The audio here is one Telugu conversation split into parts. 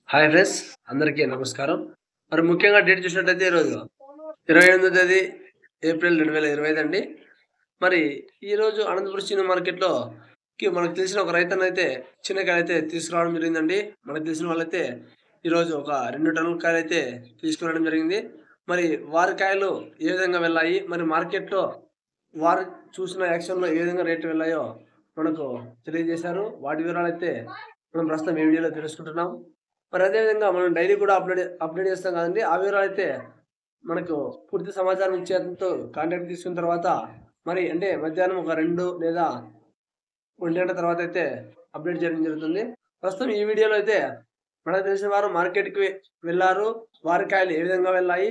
హాయ్ ఫ్రెండ్స్, అందరికీ నమస్కారం. మరి ముఖ్యంగా డేట్ చూసినట్టయితే ఈరోజు 28వ తేదీ ఏప్రిల్ 2025 అండి. మరి ఈరోజు అనంతపురం చిన్న మార్కెట్‌లోకి మనకు తెలిసిన ఒక రైతన్నయితే చిన్న కాయలైతే తీసుకురావడం జరిగిందండి. మనకు తెలిసిన వాళ్ళైతే ఈరోజు ఒక 2 టన్నుల కాయలైతే తీసుకురావడం జరిగింది. మరి వారి కాయలు ఏ విధంగా వెళ్ళాయి? మరి మార్కెట్‌లో వారు చూసిన యాక్షన్‌లో ఏ విధంగా రేట్లు వెళ్ళాయో మనకు తెలియజేశారు. వాటి వివరాలైతే మనం ప్రస్తుతం ఈ వీడియోలో తెలుసుకుంటున్నాం. మరి అదే విధంగా మనం డైలీ కూడా అప్డేట్ చేస్తాం కదండీ! ఆ వివరాలైతే మనకు పూర్తి సమాచారం ఇచ్చేందుకు కాంటాక్ట్ తీసుకున్న తర్వాత మరి అంటే మధ్యాహ్నం ఒక 2 లేదా 1 గంట తర్వాత అయితే అప్డేట్ చేయడం జరుగుతుంది. ప్రస్తుతం ఈ వీడియోలో అయితే మనకు తెలిసిన వారు మార్కెట్‌కి వెళ్లారు. వారి కాయలు ఏ విధంగా వెళ్ళాయి?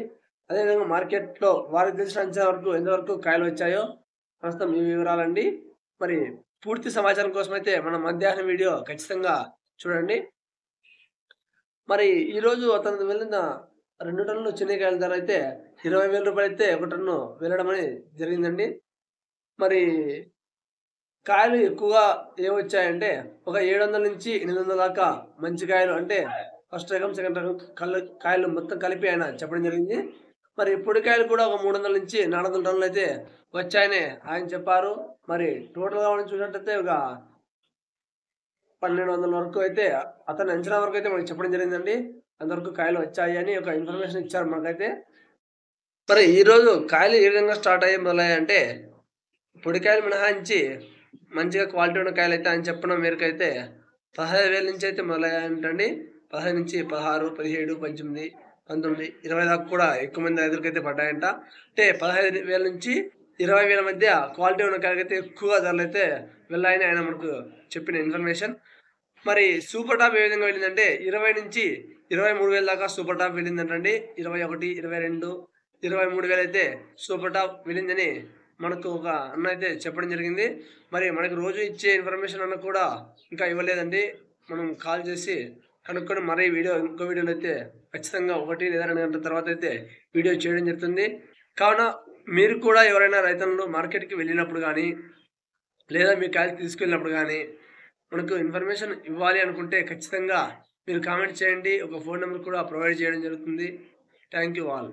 అదేవిధంగా మార్కెట్‌లో వారికి తెలిసిన అంచనా వరకు ఎంతవరకు కాయలు వచ్చాయో ప్రస్తుతం ఈ వివరాలండి. మరి పూర్తి సమాచారం కోసమైతే మనం మధ్యాహ్నం వీడియో ఖచ్చితంగా చూడండి. మరి ఈరోజు అతను వెళ్ళిన 2 టన్నుల చెనిక్కాయల ధర అయితే రూ. 20,000 అయితే ఒక టన్ను వెళ్ళడం అనేది జరిగిందండి. మరి కాయలు ఎక్కువగా ఏమొచ్చాయంటే ఒక 700-800 దాకా మంచి కాయలు అంటే ఫస్ట్ రకం, సెకండ్ రకం కాయలు మొత్తం కలిపి ఆయన చెప్పడం జరిగింది. మరి పొడి కాయలు కూడా ఒక 300-400 టన్నులయితే వచ్చాయని ఆయన చెప్పారు. మరి టోటల్‌గా మనం చూసినట్టయితే ఒక 1200 వరకు అయితే అతని అంచనా వరకైతే మనకు చెప్పడం జరిగిందండి. అంతవరకు కాయలు వచ్చాయి అని ఒక ఇన్ఫర్మేషన్ ఇచ్చారు మనకైతే. మరి ఈరోజు కాయలు ఏ విధంగా స్టార్ట్ అయ్యాయి మొదలయ్యాయంటే, పొడి కాయలు మినహాయించి మంచిగా క్వాలిటీ ఉన్న కాయలైతే ఆయన చెప్పడం మేరకైతే 15,000 నుంచి అయితే మొదలయ్యాయంటండి. 15 నుంచి 16, 17, 18, 19, 20 దాకా కూడా ఎక్కువ మంది రైతులకైతే పడ్డాయంట. అంటే 15,000 నుంచి 20,000 మధ్య క్వాలిటీ ఉన్న కాయలకైతే ఎక్కువగా ధరలైతే వెళ్ళాయని ఆయన మనకు చెప్పిన ఇన్ఫర్మేషన్. మరి సూపర్ టాప్ ఏ విధంగా వెళ్ళిందంటే 20,000-23,000 దాకా సూపర్ టాప్ వెళ్ళిందంటండి. 21, 22, 23,000 అయితే సూపర్ టాప్ వెళ్ళిందని మనకు ఒక అన్న అయితే చెప్పడం జరిగింది. మరి మనకు రోజు ఇచ్చే ఇన్ఫర్మేషన్ అన్న కూడా ఇంకా ఇవ్వలేదండి. మనం కాల్ చేసి కనుక్కొని మరీ ఇంకో వీడియోలో అయితే ఖచ్చితంగా 1 లేదా 2 గంటల తర్వాత అయితే వీడియో చేయడం జరుగుతుంది. కావున మీరు కూడా ఎవరైనా రైతన్నలు మార్కెట్‌కి వెళ్ళినప్పుడు గానీ, లేదా మీ కాయలు తీసుకెళ్ళినప్పుడు గానీ మనకు ఇన్ఫర్మేషన్ ఇవ్వాలి అనుకుంటే ఖచ్చితంగా మీరు కామెంట్ చేయండి. ఒక ఫోన్ నంబర్ కూడా ప్రొవైడ్ చేయడం జరుగుతుంది. Thank you all.